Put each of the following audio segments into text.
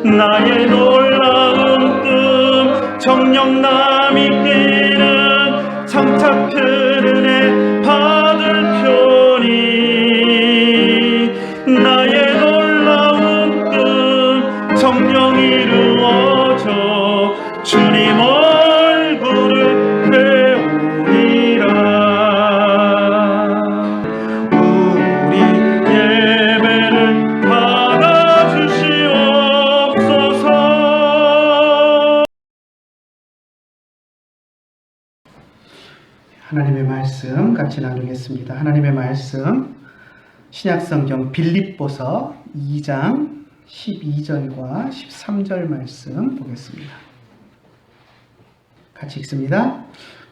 나의 놀라운 꿈 정령남이 뛰는 창작 흐르네 받을 표니 나의 놀라운 꿈 정령 이루어져 주님 얼굴을 배우리라. 우리 예배를 받아주시옵소서. 하나님의 말씀 같이 나누겠습니다. 하나님의 말씀 신약성경 빌립보서 2장 12절과 13절 말씀 보겠습니다. 같이 읽습니다.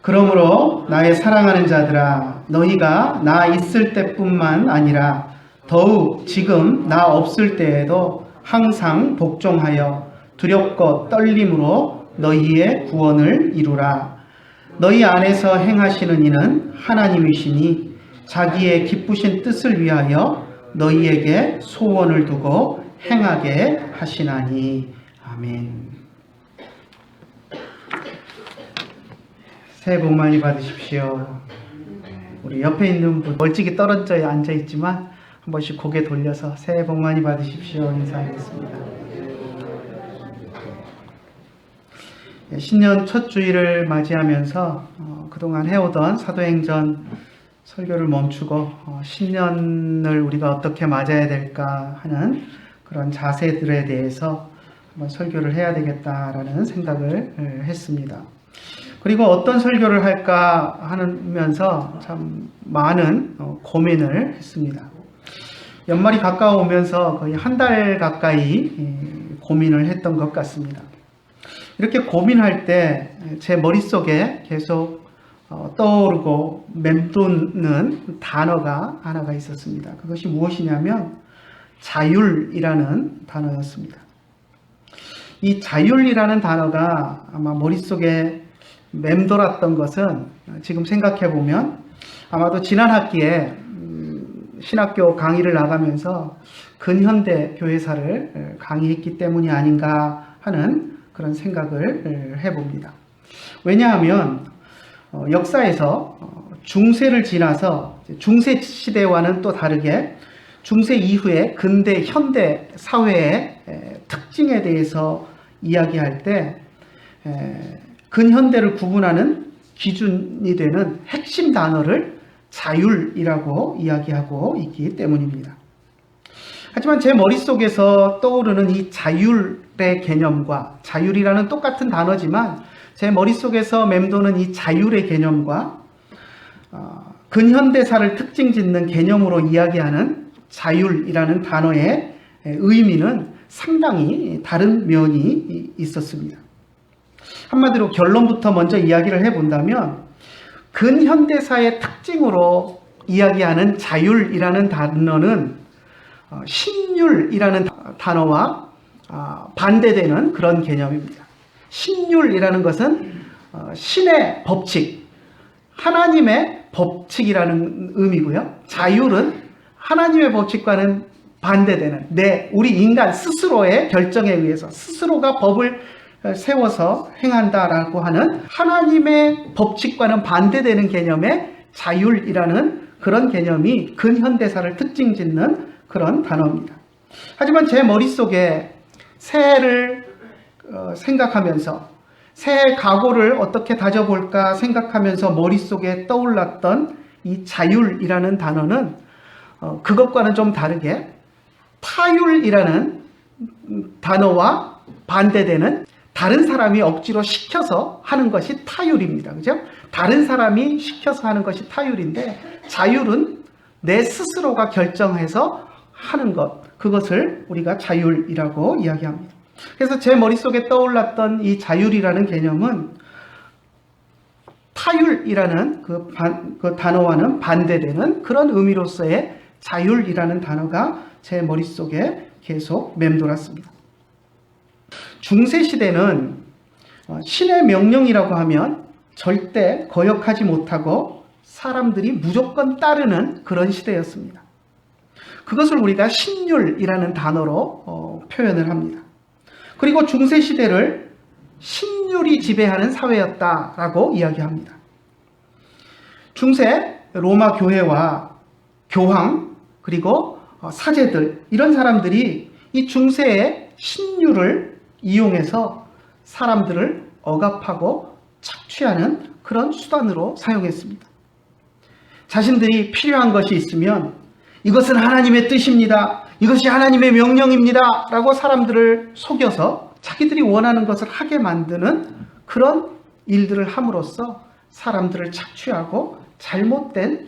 그러므로 나의 사랑하는 자들아, 너희가 나 있을 때뿐만 아니라 더욱 지금 나 없을 때에도 항상 복종하여 두렵고 떨림으로 너희의 구원을 이루라. 너희 안에서 행하시는 이는 하나님이시니 자기의 기쁘신 뜻을 위하여 너희에게 소원을 두고 행하게 하시나니. 아멘. 새해 복 많이 받으십시오. 우리 옆에 있는 분 멀찍이 떨어져 앉아 있지만 한 번씩 고개 돌려서 새해 복 많이 받으십시오 인사하겠습니다. 신년 첫 주일을 맞이하면서 그동안 해오던 사도행전 설교를 멈추고 신년을 우리가 어떻게 맞아야 될까 하는 그런 자세들에 대해서 한번 설교를 해야 되겠다라는 생각을 했습니다. 그리고 어떤 설교를 할까 하면서 참 많은 고민을 했습니다. 연말이 가까워오면서 거의 한 달 가까이 고민을 했던 것 같습니다. 이렇게 고민할 때 제 머릿속에 계속 떠오르고 맴도는 단어가 하나가 있었습니다. 그것이 무엇이냐면 자율이라는 단어였습니다. 이 자율이라는 단어가 아마 머릿속에 맴돌았던 것은 지금 생각해 보면 아마도 지난 학기에 신학교 강의를 나가면서 근현대 교회사를 강의했기 때문이 아닌가 하는 그런 생각을 해봅니다. 왜냐하면 역사에서 중세를 지나서 중세 시대와는 또 다르게 중세 이후에 근대 현대 사회의 특징에 대해서 이야기할 때 근현대를 구분하는 기준이 되는 핵심 단어를 자율이라고 이야기하고 있기 때문입니다. 하지만 제 머릿속에서 떠오르는 이 자율의 개념과 자율이라는 똑같은 단어지만 제 머릿속에서 맴도는 이 자율의 개념과 근현대사를 특징 짓는 개념으로 이야기하는 자율이라는 단어의 의미는 상당히 다른 면이 있었습니다. 한마디로 결론부터 먼저 이야기를 해본다면 근현대사의 특징으로 이야기하는 자율이라는 단어는 신율이라는 단어와 반대되는 그런 개념입니다. 신율이라는 것은 신의 법칙, 하나님의 법칙이라는 의미고요. 자율은 하나님의 법칙과는 반대되는 우리 인간 스스로의 결정에 의해서 스스로가 법을 세워서 행한다라고 하는 하나님의 법칙과는 반대되는 개념의 자율이라는 그런 개념이 근현대사를 특징 짓는 그런 단어입니다. 하지만 제 머릿속에 새해를 생각하면서 새해 각오를 어떻게 다져볼까 생각하면서 머릿속에 떠올랐던 이 자율이라는 단어는 그것과는 좀 다르게 타율이라는 단어와 반대되는 다른 사람이 억지로 시켜서 하는 것이 타율입니다. 그죠? 다른 사람이 시켜서 하는 것이 타율인데 자율은 내 스스로가 결정해서 하는 것, 그것을 우리가 자율이라고 이야기합니다. 그래서 제 머릿속에 떠올랐던 이 자율이라는 개념은 타율이라는 그 단어와는 반대되는 그런 의미로서의 자율이라는 단어가 제 머릿속에 계속 맴돌았습니다. 중세시대는 신의 명령이라고 하면 절대 거역하지 못하고 사람들이 무조건 따르는 그런 시대였습니다. 그것을 우리가 신율이라는 단어로 표현을 합니다. 그리고 중세 시대를 신율이 지배하는 사회였다라고 이야기합니다. 중세 로마 교회와 교황 그리고 사제들 이런 사람들이 이 중세의 신율을 이용해서 사람들을 억압하고 착취하는 그런 수단으로 사용했습니다. 자신들이 필요한 것이 있으면 이것은 하나님의 뜻입니다. 이것이 하나님의 명령입니다. 라고 사람들을 속여서 자기들이 원하는 것을 하게 만드는 그런 일들을 함으로써 사람들을 착취하고 잘못된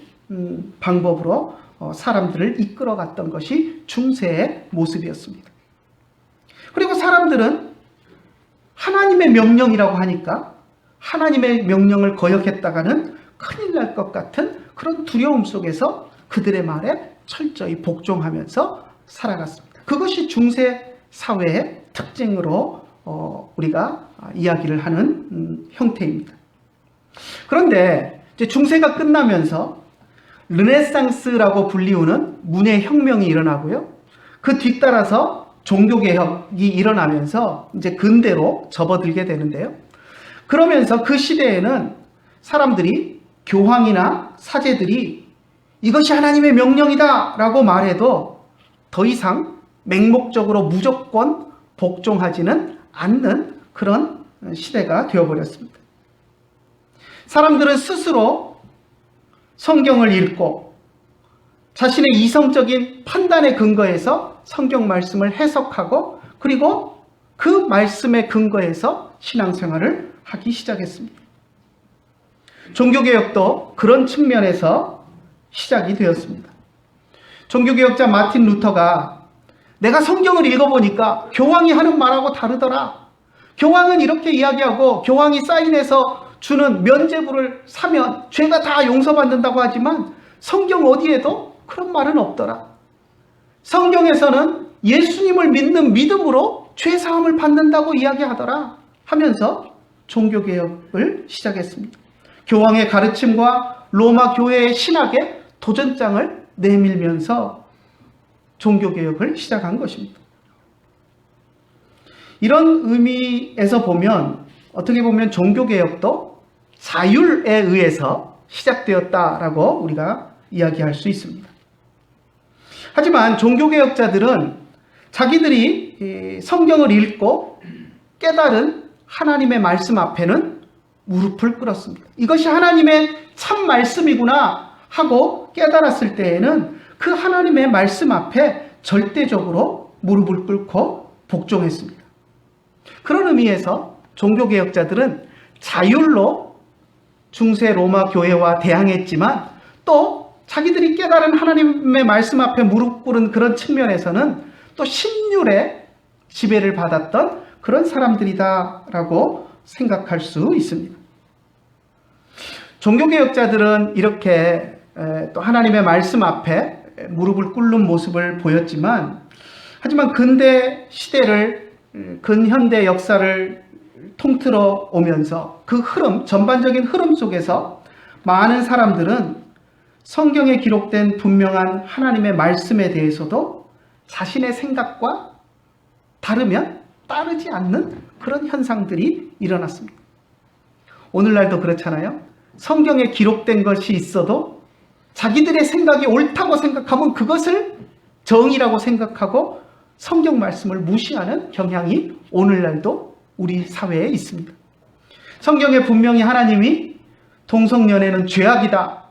방법으로 사람들을 이끌어갔던 것이 중세의 모습이었습니다. 그리고 사람들은 하나님의 명령이라고 하니까 하나님의 명령을 거역했다가는 큰일 날 것 같은 그런 두려움 속에서 그들의 말에 철저히 복종하면서 살아갔습니다. 그것이 중세 사회의 특징으로 우리가 이야기를 하는 형태입니다. 그런데 이제 중세가 끝나면서 르네상스라고 불리우는 문해혁명이 일어나고요. 그 뒤따라서 종교개혁이 일어나면서 이제 근대로 접어들게 되는데요. 그러면서 그 시대에는 사람들이 교황이나 사제들이 이것이 하나님의 명령이다 라고 말해도 더 이상 맹목적으로 무조건 복종하지는 않는 그런 시대가 되어버렸습니다. 사람들은 스스로 성경을 읽고 자신의 이성적인 판단에 근거해서 성경 말씀을 해석하고 그리고 그 말씀에 근거해서 신앙생활을 하기 시작했습니다. 종교개혁도 그런 측면에서 시작이 되었습니다. 종교개혁자 마틴 루터가 내가 성경을 읽어보니까 교황이 하는 말하고 다르더라. 교황은 이렇게 이야기하고 교황이 사인해서 주는 면죄부를 사면 죄가 다 용서받는다고 하지만 성경 어디에도 그런 말은 없더라. 성경에서는 예수님을 믿는 믿음으로 죄사함을 받는다고 이야기하더라 하면서 종교개혁을 시작했습니다. 교황의 가르침과 로마 교회의 신학에 도전장을 내밀면서 종교개혁을 시작한 것입니다. 이런 의미에서 보면 어떻게 보면 종교개혁도 자율에 의해서 시작되었다라고 우리가 이야기할 수 있습니다. 하지만 종교개혁자들은 자기들이 성경을 읽고 깨달은 하나님의 말씀 앞에는 무릎을 꿇었습니다. 이것이 하나님의 참 말씀이구나 하고 깨달았을 때에는 그 하나님의 말씀 앞에 절대적으로 무릎을 꿇고 복종했습니다. 그런 의미에서 종교개혁자들은 자율로 중세 로마 교회와 대항했지만 또 자기들이 깨달은 하나님의 말씀 앞에 무릎 꿇은 그런 측면에서는 또 신율의 지배를 받았던 그런 사람들이다라고 생각할 수 있습니다. 종교개혁자들은 이렇게 또 하나님의 말씀 앞에 무릎을 꿇는 모습을 보였지만 하지만 근대 시대를 근현대 역사를 통틀어 오면서 그 흐름, 전반적인 흐름 속에서 많은 사람들은 성경에 기록된 분명한 하나님의 말씀에 대해서도 자신의 생각과 다르면 따르지 않는 그런 현상들이 일어났습니다. 오늘날도 그렇잖아요. 성경에 기록된 것이 있어도 자기들의 생각이 옳다고 생각하면 그것을 정의라고 생각하고 성경 말씀을 무시하는 경향이 오늘날도 우리 사회에 있습니다. 성경에 분명히 하나님이 동성연애는 죄악이다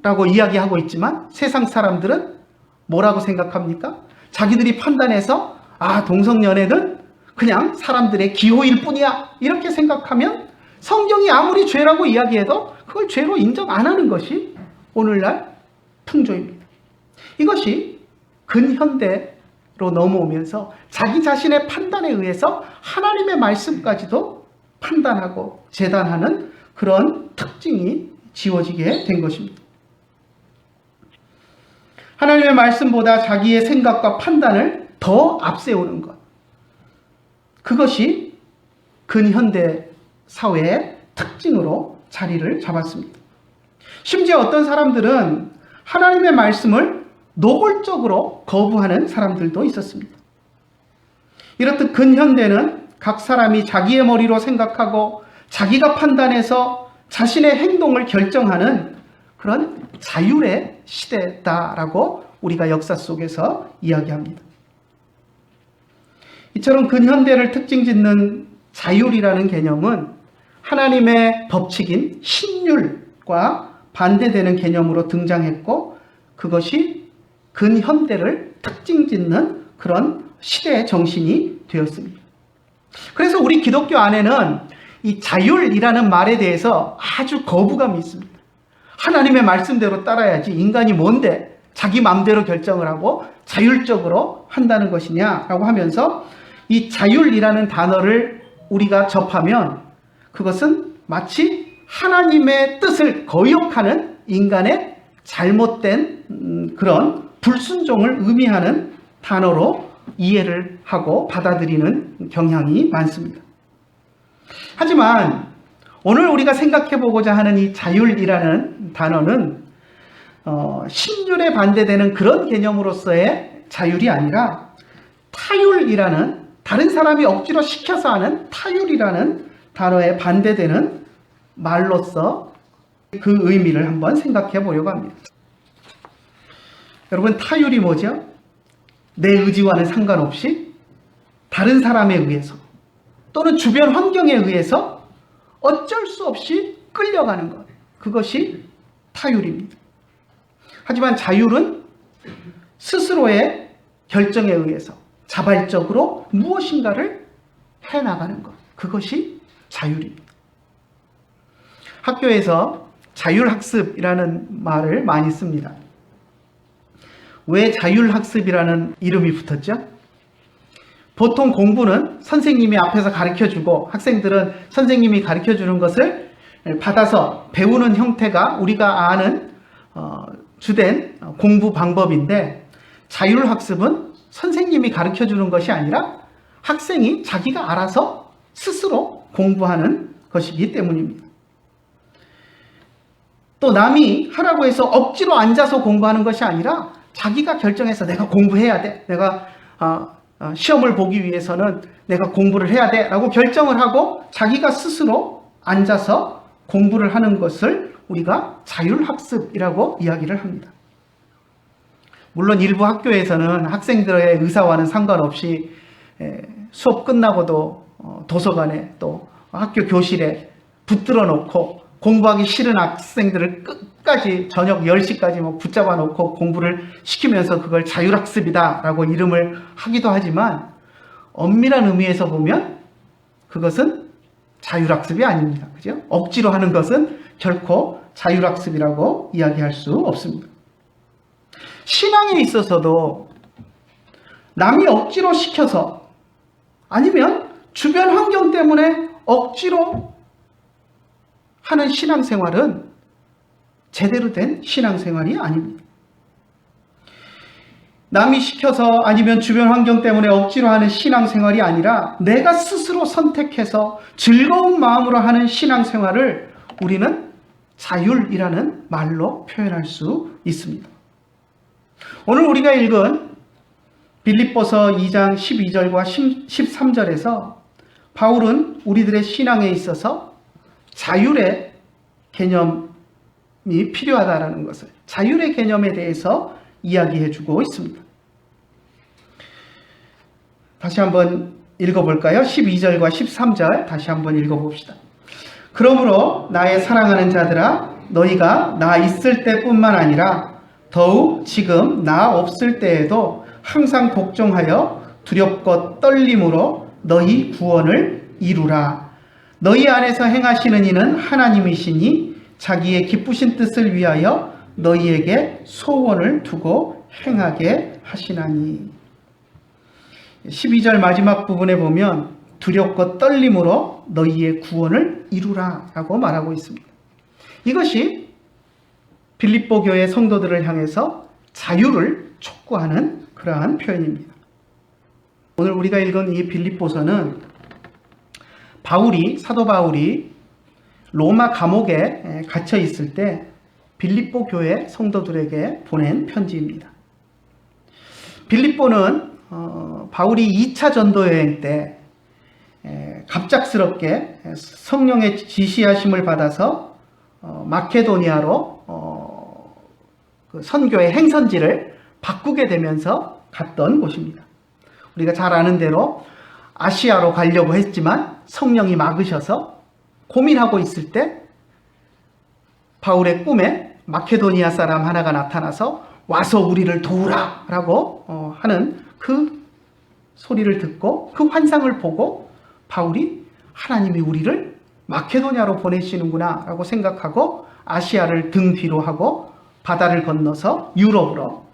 라고 이야기하고 있지만 세상 사람들은 뭐라고 생각합니까? 자기들이 판단해서 동성연애는 그냥 사람들의 기호일 뿐이야 이렇게 생각하면 성경이 아무리 죄라고 이야기해도 그걸 죄로 인정 안 하는 것이 오늘날 풍조입니다. 이것이 근현대로 넘어오면서 자기 자신의 판단에 의해서 하나님의 말씀까지도 판단하고 재단하는 그런 특징이 지워지게 된 것입니다. 하나님의 말씀보다 자기의 생각과 판단을 더 앞세우는 것. 그것이 근현대 사회의 특징으로 자리를 잡았습니다. 심지어 어떤 사람들은 하나님의 말씀을 노골적으로 거부하는 사람들도 있었습니다. 이렇듯 근현대는 각 사람이 자기의 머리로 생각하고 자기가 판단해서 자신의 행동을 결정하는 그런 자율의 시대다라고 우리가 역사 속에서 이야기합니다. 이처럼 근현대를 특징 짓는 자율이라는 개념은 하나님의 법칙인 신율과 반대되는 개념으로 등장했고, 그것이 근현대를 특징 짓는 그런 시대의 정신이 되었습니다. 그래서 우리 기독교 안에는 이 자율이라는 말에 대해서 아주 거부감이 있습니다. 하나님의 말씀대로 따라야지, 인간이 뭔데 자기 마음대로 결정을 하고 자율적으로 한다는 것이냐라고 하면서 이 자율이라는 단어를 우리가 접하면 그것은 마치 하나님의 뜻을 거역하는 인간의 잘못된 그런 불순종을 의미하는 단어로 이해를 하고 받아들이는 경향이 많습니다. 하지만 오늘 우리가 생각해 보고자 하는 이 자율이라는 단어는 신율에 반대되는 그런 개념으로서의 자율이 아니라 타율이라는, 다른 사람이 억지로 시켜서 하는 타율이라는 단어에 반대되는 말로서 그 의미를 한번 생각해 보려고 합니다. 여러분, 타율이 뭐죠? 내 의지와는 상관없이 다른 사람에 의해서 또는 주변 환경에 의해서 어쩔 수 없이 끌려가는 것, 그것이 타율입니다. 하지만 자율은 스스로의 결정에 의해서 자발적으로 무엇인가를 해나가는 것, 그것이 자율입니다. 학교에서 자율학습이라는 말을 많이 씁니다. 왜 자율학습이라는 이름이 붙었죠? 보통 공부는 선생님이 앞에서 가르쳐주고 학생들은 선생님이 가르쳐주는 것을 받아서 배우는 형태가 우리가 아는 주된 공부 방법인데, 자율학습은 선생님이 가르쳐주는 것이 아니라 학생이 자기가 알아서 스스로 공부하는 것이기 때문입니다. 또 남이 하라고 해서 억지로 앉아서 공부하는 것이 아니라 자기가 결정해서 내가 공부해야 돼, 내가 시험을 보기 위해서는 내가 공부를 해야 돼 라고 결정을 하고 자기가 스스로 앉아서 공부를 하는 것을 우리가 자율학습이라고 이야기를 합니다. 물론 일부 학교에서는 학생들의 의사와는 상관없이 수업 끝나고도 도서관에 또 학교 교실에 붙들어 놓고 공부하기 싫은 학생들을 끝까지 저녁 10시까지 붙잡아 놓고 공부를 시키면서 그걸 자율학습이다 라고 이름을 하기도 하지만, 엄밀한 의미에서 보면 그것은 자율학습이 아닙니다. 그죠? 억지로 하는 것은 결코 자율학습이라고 이야기할 수 없습니다. 신앙에 있어서도 남이 억지로 시켜서 아니면 주변 환경 때문에 억지로 하는 신앙생활은 제대로 된 신앙생활이 아닙니다. 남이 시켜서 아니면 주변 환경 때문에 억지로 하는 신앙생활이 아니라 내가 스스로 선택해서 즐거운 마음으로 하는 신앙생활을 우리는 자율이라는 말로 표현할 수 있습니다. 오늘 우리가 읽은 빌립보서 2장 12절과 13절에서 바울은 우리들의 신앙에 있어서 자율의 개념이 필요하다는 것을, 자율의 개념에 대해서 이야기해 주고 있습니다. 다시 한번 읽어볼까요? 12절과 13절 다시 한번 읽어봅시다. 그러므로 나의 사랑하는 자들아, 너희가 나 있을 때뿐만 아니라 더욱 지금 나 없을 때에도 항상 복종하여 두렵고 떨림으로 너희 구원을 이루라. 너희 안에서 행하시는 이는 하나님이시니 자기의 기쁘신 뜻을 위하여 너희에게 소원을 두고 행하게 하시나니. 12절 마지막 부분에 보면 두렵고 떨림으로 너희의 구원을 이루라 라고 말하고 있습니다. 이것이 빌립보 교회 성도들을 향해서 자유를 촉구하는 그러한 표현입니다. 오늘 우리가 읽은 이 빌립보서는 사도 바울이 로마 감옥에 갇혀 있을 때 빌립보 교회 성도들에게 보낸 편지입니다. 빌립보는 바울이 2차 전도 여행 때 갑작스럽게 성령의 지시하심을 받아서 마케도니아로 그 선교의 행선지를 바꾸게 되면서 갔던 곳입니다. 우리가 잘 아는 대로 아시아로 가려고 했지만 성령이 막으셔서 고민하고 있을 때 바울의 꿈에 마케도니아 사람 하나가 나타나서 와서 우리를 도우라 라고 하는 그 소리를 듣고 그 환상을 보고 바울이 하나님이 우리를 마케도니아로 보내시는구나 라고 생각하고 아시아를 등 뒤로 하고 바다를 건너서 유럽으로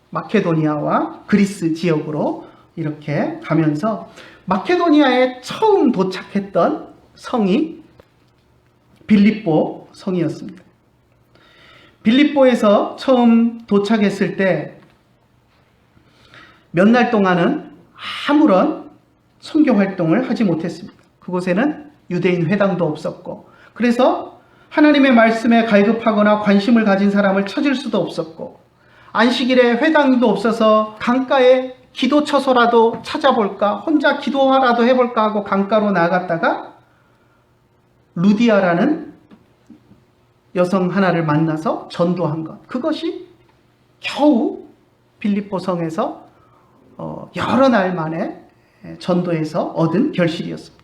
마케도니아와 그리스 지역으로 이렇게 가면서 마케도니아에 처음 도착했던 성이 빌립보 성이었습니다. 빌립보에서 처음 도착했을 때 몇 날 동안은 아무런 선교 활동을 하지 못했습니다. 그곳에는 유대인 회당도 없었고 그래서 하나님의 말씀에 갈급하거나 관심을 가진 사람을 찾을 수도 없었고 안식일에 회당도 없어서 강가에 기도처소라도 찾아볼까 혼자 기도하라도 해볼까 하고 강가로 나갔다가 루디아라는 여성 하나를 만나서 전도한 것, 그것이 겨우 빌립보 성에서 여러 날 만에 전도해서 얻은 결실이었습니다.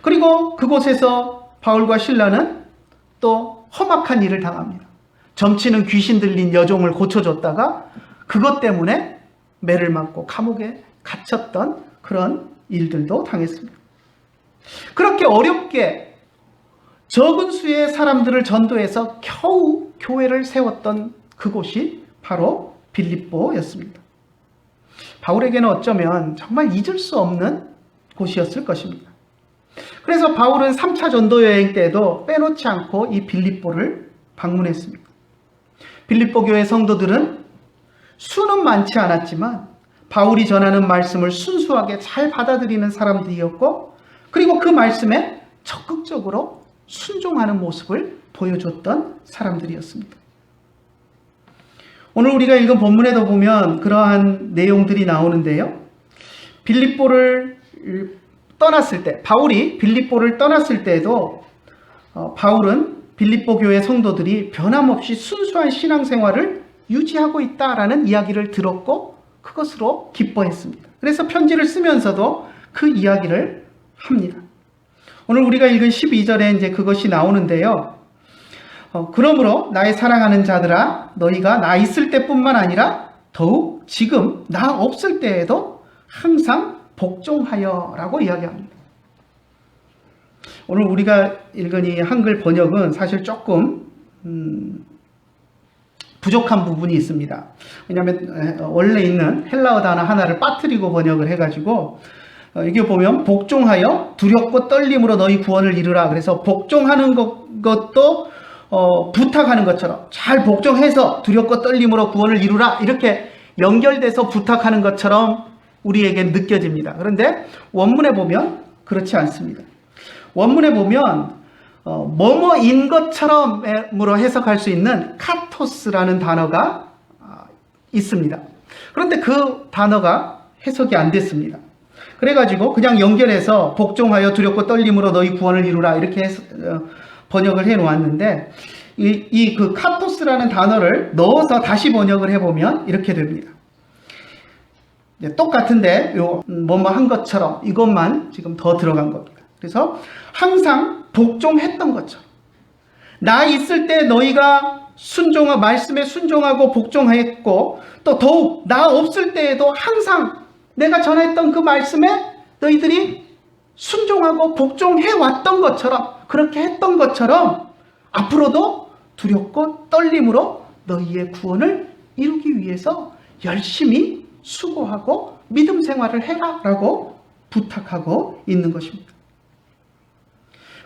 그리고 그곳에서 바울과 실라는 또 험악한 일을 당합니다. 점치는 귀신 들린 여종을 고쳐줬다가 그것 때문에 매를 맞고 감옥에 갇혔던 그런 일들도 당했습니다. 그렇게 어렵게 적은 수의 사람들을 전도해서 겨우 교회를 세웠던 그곳이 바로 빌립보였습니다. 바울에게는 어쩌면 정말 잊을 수 없는 곳이었을 것입니다. 그래서 바울은 3차 전도 여행 때도 빼놓지 않고 이 빌립보를 방문했습니다. 빌립보 교회 성도들은 수는 많지 않았지만 바울이 전하는 말씀을 순수하게 잘 받아들이는 사람들이었고 그리고 그 말씀에 적극적으로 순종하는 모습을 보여줬던 사람들이었습니다. 오늘 우리가 읽은 본문에도 보면 그러한 내용들이 나오는데요. 빌립보를 떠났을 때, 바울이 빌립보를 떠났을 때에도 바울은 빌립보 교회 성도들이 변함없이 순수한 신앙생활을 유지하고 있다라는 이야기를 들었고 그것으로 기뻐했습니다. 그래서 편지를 쓰면서도 그 이야기를 합니다. 오늘 우리가 읽은 12절에 이제 그것이 나오는데요. 그러므로 나의 사랑하는 자들아 너희가 나 있을 때뿐만 아니라 더욱 지금 나 없을 때에도 항상 복종하여 라고 이야기합니다. 오늘 우리가 읽은 이 한글 번역은 사실 조금 부족한 부분이 있습니다. 왜냐하면 원래 있는 헬라어 단어 하나를 빠뜨리고 번역을 해가지고 이게 보면 복종하여 두렵고 떨림으로 너희 구원을 이루라. 그래서 복종하는 것도 부탁하는 것처럼 잘 복종해서 두렵고 떨림으로 구원을 이루라 이렇게 연결돼서 부탁하는 것처럼 우리에게 느껴집니다. 그런데 원문에 보면 그렇지 않습니다. 원문에 보면 뭐뭐인 것처럼으로 해석할 수 있는 카토스라는 단어가 있습니다. 그런데 그 단어가 해석이 안 됐습니다. 그래가지고 그냥 연결해서 복종하여 두렵고 떨림으로 너희 구원을 이루라 이렇게 번역을 해 놓았는데 그 카토스라는 단어를 넣어서 다시 번역을 해보면 이렇게 됩니다. 똑같은데 뭐뭐 한 것처럼 이것만 지금 더 들어간 겁니다. 그래서 항상 복종했던 것처럼 나 있을 때 너희가 말씀에 순종하고 복종했고 또 더욱 나 없을 때에도 항상 내가 전했던 그 말씀에 너희들이 순종하고 복종해왔던 것처럼 그렇게 했던 것처럼 앞으로도 두렵고 떨림으로 너희의 구원을 이루기 위해서 열심히 수고하고 믿음 생활을 해라 라고 부탁하고 있는 것입니다.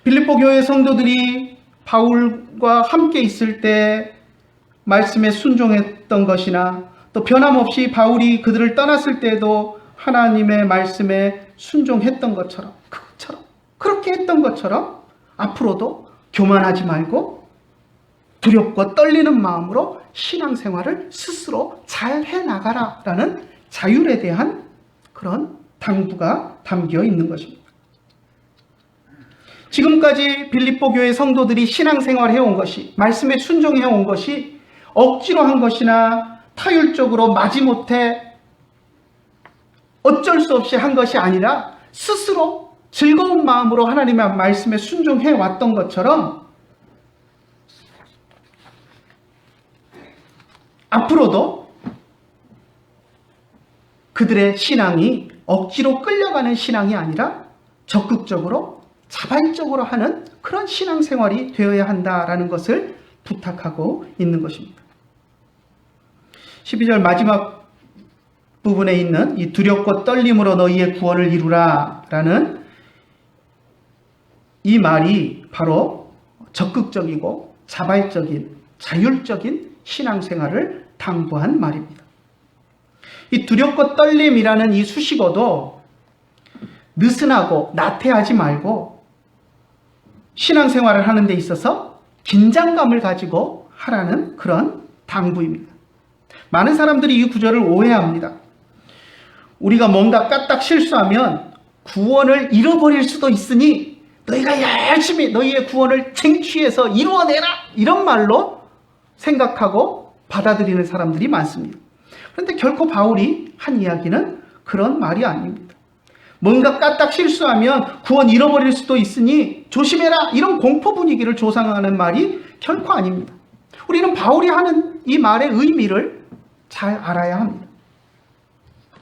빌립보 교회 성도들이 바울과 함께 있을 때 말씀에 순종했던 것이나 또 변함없이 바울이 그들을 떠났을 때도 하나님의 말씀에 순종했던 것처럼 그렇게 했던 것처럼 앞으로도 교만하지 말고 두렵고 떨리는 마음으로 신앙생활을 스스로 잘 해나가라라는 자율에 대한 그런 당부가 담겨 있는 것입니다. 지금까지 빌립보 교회 성도들이 신앙생활 해온 것이, 말씀에 순종해온 것이 억지로 한 것이나 타율적으로 마지못해 어쩔 수 없이 한 것이 아니라 스스로 즐거운 마음으로 하나님의 말씀에 순종해 왔던 것처럼 앞으로도 그들의 신앙이 억지로 끌려가는 신앙이 아니라 적극적으로 자발적으로 하는 그런 신앙생활이 되어야 한다라는 것을 부탁하고 있는 것입니다. 12절 마지막 부분에 있는 이 두렵고 떨림으로 너희의 구원을 이루라 라는 이 말이 바로 적극적이고 자발적인 자율적인 신앙생활을 당부한 말입니다. 이 두렵고 떨림이라는 이 수식어도 느슨하고 나태하지 말고 신앙생활을 하는 데 있어서 긴장감을 가지고 하라는 그런 당부입니다. 많은 사람들이 이 구절을 오해합니다. 우리가 뭔가 까딱 실수하면 구원을 잃어버릴 수도 있으니 너희가 열심히 너희의 구원을 쟁취해서 이루어내라, 이런 말로 생각하고 받아들이는 사람들이 많습니다. 그런데 결코 바울이 한 이야기는 그런 말이 아닙니다. 뭔가 까딱 실수하면 구원 잃어버릴 수도 있으니 조심해라, 이런 공포 분위기를 조성하는 말이 결코 아닙니다. 우리는 바울이 하는 이 말의 의미를 잘 알아야 합니다.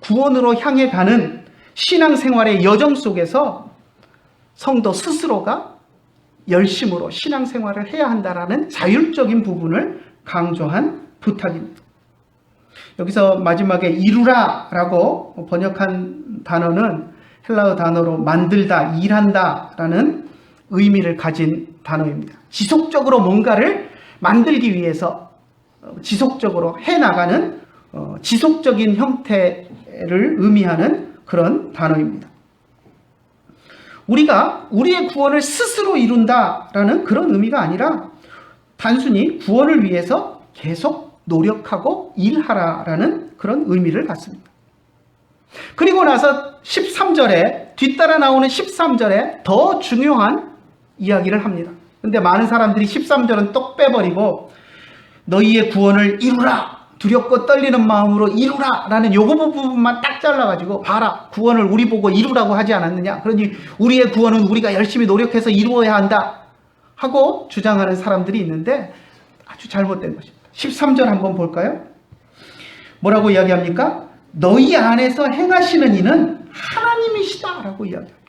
구원으로 향해 가는 신앙생활의 여정 속에서 성도 스스로가 열심으로 신앙생활을 해야 한다라는 자율적인 부분을 강조한 부탁입니다. 여기서 마지막에 이루라라고 번역한 단어는 헬라어 단어로 만들다, 일한다라는 의미를 가진 단어입니다. 지속적으로 뭔가를 만들기 위해서 지속적으로 해나가는 지속적인 형태를 의미하는 그런 단어입니다. 우리가 우리의 구원을 스스로 이룬다라는 그런 의미가 아니라 단순히 구원을 위해서 계속 노력하고 일하라라는 그런 의미를 갖습니다. 그리고 나서 13절에 뒤따라 나오는 13절에 더 중요한 이야기를 합니다. 근데 많은 사람들이 13절은 똑 빼버리고 너희의 구원을 이루라, 두렵고 떨리는 마음으로 이루라 라는 요거 부분만 딱 잘라가지고 봐라, 구원을 우리 보고 이루라고 하지 않았느냐, 그러니 우리의 구원은 우리가 열심히 노력해서 이루어야 한다 하고 주장하는 사람들이 있는데 아주 잘못된 것입니다. 13절 한번 볼까요? 뭐라고 이야기합니까? 너희 안에서 행하시는 이는 하나님이시다 라고 이야기합니다.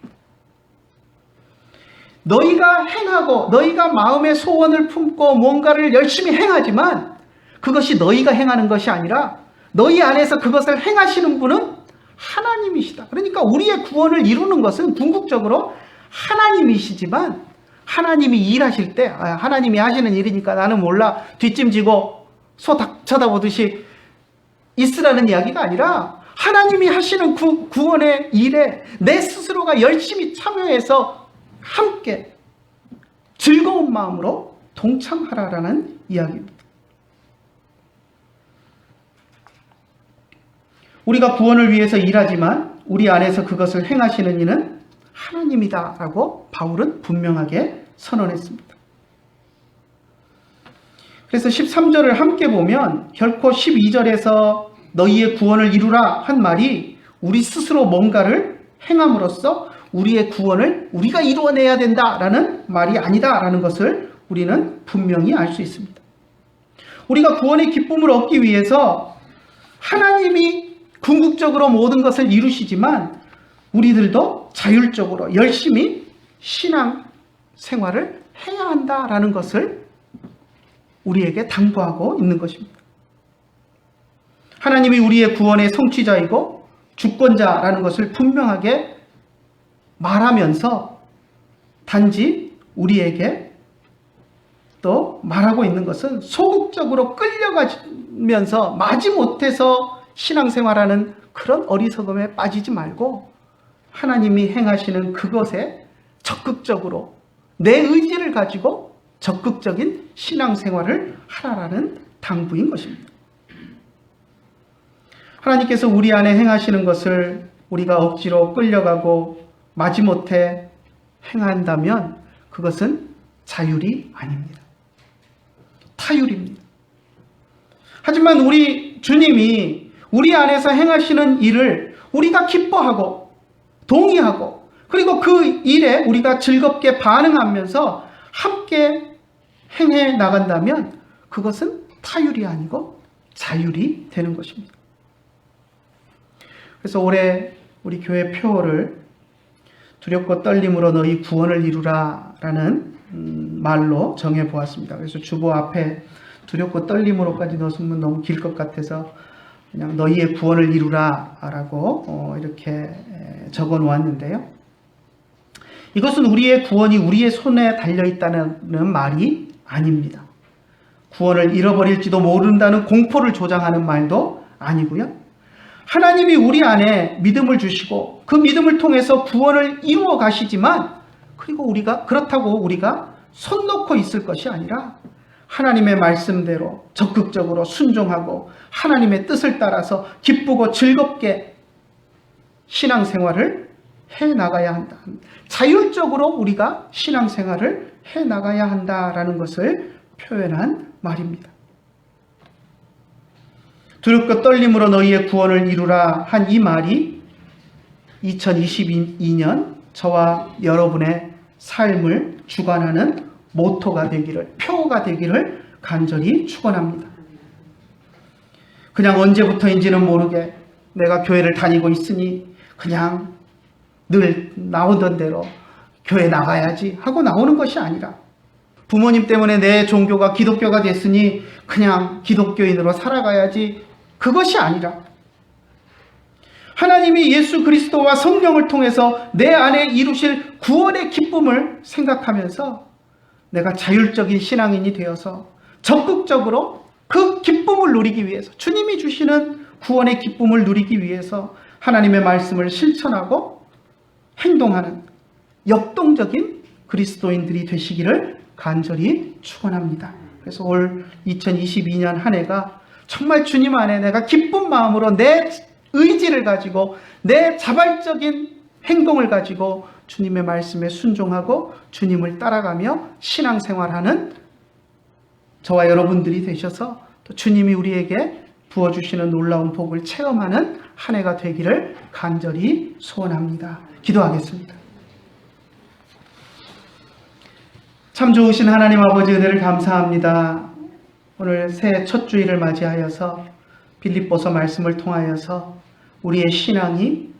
너희가 행하고 너희가 마음의 소원을 품고 뭔가를 열심히 행하지만 그것이 너희가 행하는 것이 아니라 너희 안에서 그것을 행하시는 분은 하나님이시다. 그러니까 우리의 구원을 이루는 것은 궁극적으로 하나님이시지만 하나님이 일하실 때 하나님이 하시는 일이니까 나는 몰라 뒷짐지고 소 쳐다보듯이 있으라는 이야기가 아니라 하나님이 하시는 구원의 일에 내 스스로가 열심히 참여해서 함께 즐거운 마음으로 동참하라라는 이야기입니다. 우리가 구원을 위해서 일하지만 우리 안에서 그것을 행하시는 이는 하나님이다라고 바울은 분명하게 선언했습니다. 그래서 13절을 함께 보면 결코 12절에서 너희의 구원을 이루라 한 말이 우리 스스로 뭔가를 행함으로써 우리의 구원을 우리가 이루어내야 된다라는 말이 아니다라는 것을 우리는 분명히 알 수 있습니다. 우리가 구원의 기쁨을 얻기 위해서 하나님이 궁극적으로 모든 것을 이루시지만 우리들도 자율적으로 열심히 신앙 생활을 해야 한다라는 것을 우리에게 당부하고 있는 것입니다. 하나님이 우리의 구원의 성취자이고 주권자라는 것을 분명하게 말하면서 단지 우리에게 또 말하고 있는 것은 소극적으로 끌려가면서 마지못해서 신앙생활하는 그런 어리석음에 빠지지 말고 하나님이 행하시는 그것에 적극적으로 내 의지를 가지고 적극적인 신앙생활을 하라라는 당부인 것입니다. 하나님께서 우리 안에 행하시는 것을 우리가 억지로 끌려가고 마지못해 행한다면 그것은 자율이 아닙니다. 타율입니다. 하지만 우리 주님이 우리 안에서 행하시는 일을 우리가 기뻐하고 동의하고 그리고 그 일에 우리가 즐겁게 반응하면서 함께 행해 나간다면 그것은 타율이 아니고 자율이 되는 것입니다. 그래서 올해 우리 교회 표어를 두렵고 떨림으로 너희 구원을 이루라 라는 말로 정해 보았습니다. 그래서 주보 앞에 두렵고 떨림으로까지 넣으면 너무 길 것 같아서 그냥 너희의 구원을 이루라 라고 이렇게 적어 놓았는데요. 이것은 우리의 구원이 우리의 손에 달려있다는 말이 아닙니다. 구원을 잃어버릴지도 모른다는 공포를 조장하는 말도 아니고요. 하나님이 우리 안에 믿음을 주시고 그 믿음을 통해서 구원을 이루어 가시지만 그리고 그렇다고 우리가 손 놓고 있을 것이 아니라 하나님의 말씀대로 적극적으로 순종하고 하나님의 뜻을 따라서 기쁘고 즐겁게 신앙생활을 해나가야 한다. 자율적으로 우리가 신앙생활을 해나가야 한다라는 것을 표현한 말입니다. 두렵고 떨림으로 너희의 구원을 이루라 한 이 말이 2022년 저와 여러분의 삶을 주관하는 모토가 되기를, 표가 되기를 간절히 축원합니다. 그냥 언제부터인지는 모르게 내가 교회를 다니고 있으니 그냥 늘 나오던 대로 교회 나가야지 하고 나오는 것이 아니라 부모님 때문에 내 종교가 기독교가 됐으니 그냥 기독교인으로 살아가야지 그것이 아니라 하나님이 예수 그리스도와 성령을 통해서 내 안에 이루실 구원의 기쁨을 생각하면서 내가 자율적인 신앙인이 되어서 적극적으로 그 기쁨을 누리기 위해서 주님이 주시는 구원의 기쁨을 누리기 위해서 하나님의 말씀을 실천하고 행동하는 역동적인 그리스도인들이 되시기를 간절히 축원합니다. 그래서 올 2022년 한 해가 정말 주님 안에 내가 기쁜 마음으로 내 의지를 가지고 내 자발적인 행동을 가지고 주님의 말씀에 순종하고 주님을 따라가며 신앙생활하는 저와 여러분들이 되셔서 또 주님이 우리에게 부어주시는 놀라운 복을 체험하는 한 해가 되기를 간절히 소원합니다. 기도하겠습니다. 참 좋으신 하나님 아버지 은혜를 감사합니다. 오늘 새해 첫 주일을 맞이하여서 빌립보서 말씀을 통하여서 우리의 신앙이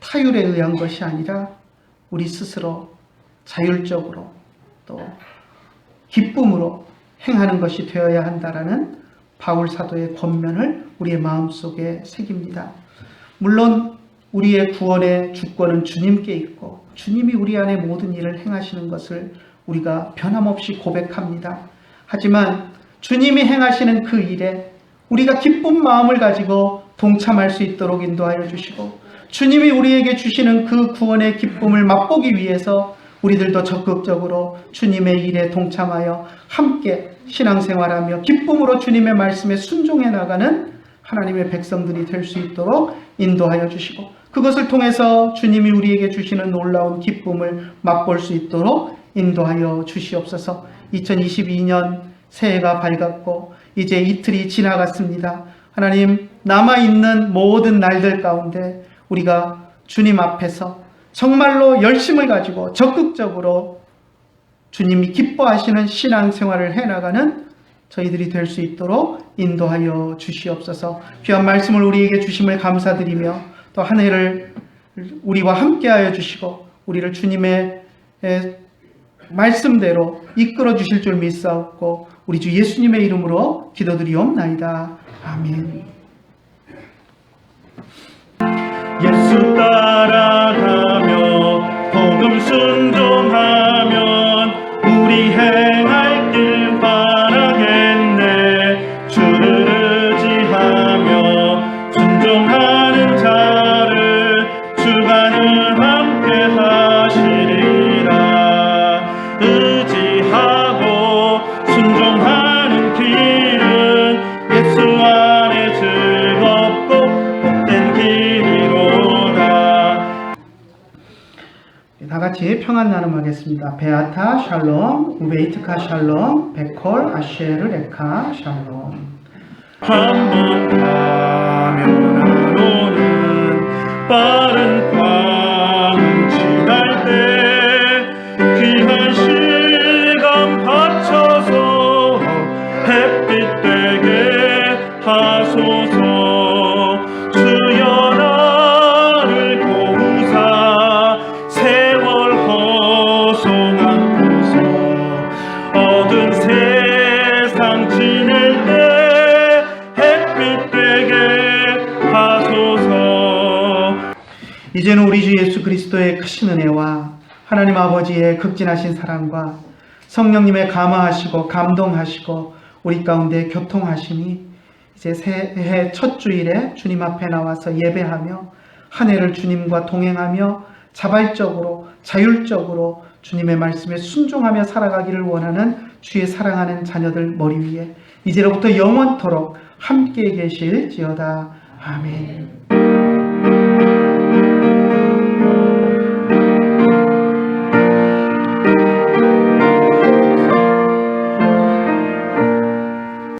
타율에 의한 것이 아니라 우리 스스로 자율적으로 또 기쁨으로 행하는 것이 되어야 한다라는 바울 사도의 권면을 우리의 마음속에 새깁니다. 물론 우리의 구원의 주권은 주님께 있고 주님이 우리 안에 모든 일을 행하시는 것을 우리가 변함없이 고백합니다. 하지만 주님이 행하시는 그 일에 우리가 기쁜 마음을 가지고 동참할 수 있도록 인도하여 주시고 주님이 우리에게 주시는 그 구원의 기쁨을 맛보기 위해서 우리들도 적극적으로 주님의 일에 동참하여 함께 신앙생활하며 기쁨으로 주님의 말씀에 순종해 나가는 하나님의 백성들이 될 수 있도록 인도하여 주시고 그것을 통해서 주님이 우리에게 주시는 놀라운 기쁨을 맛볼 수 있도록 인도하여 주시옵소서. 2022년 새해가 밝았고 이제 이틀이 지나갔습니다. 하나님, 남아있는 모든 날들 가운데 우리가 주님 앞에서 정말로 열심을 가지고 적극적으로 주님이 기뻐하시는 신앙생활을 해나가는 저희들이 될 수 있도록 인도하여 주시옵소서. 귀한 말씀을 우리에게 주심을 감사드리며 또 한 해를 우리와 함께하여 주시고 우리를 주님의 말씀대로 이끌어 주실 줄 믿사옵고 우리 주 예수님의 이름으로 기도드리옵나이다. 아멘. 예수 따라가며 복음 순종하면 우리 행할 길 바라겠네. 주를 의지하며 순종하는 자를 주가는 함께 하시리라. 의지하고 순종하는 길은 예수 안에 즐겁고 다 같이 평안 나눔하겠습니다. 베아타 샬롬, 우베이트카 샬롬, 베콜 아쉐르 레카 샬롬. 한번 가면 안 오는 빠른 광 지날 때 귀한 시간 바쳐서 햇빛 되게 하소서. 주여 나를 도우사 세월 허송하소서. 어두운 세상 지낼 때 햇빛 되게 하소서. 이제는 우리 주 예수 그리스도의 크신 은혜와 하나님 아버지의 극진하신 사랑과 성령님의 감화하시고 감동하시고 우리 가운데 교통하심이 이제 새해 첫 주일에 주님 앞에 나와서 예배하며 한 해를 주님과 동행하며 자발적으로 자율적으로 주님의 말씀에 순종하며 살아가기를 원하는 주의 사랑하는 자녀들 머리 위에 이제로부터 영원토록 함께 계실지어다. 아멘.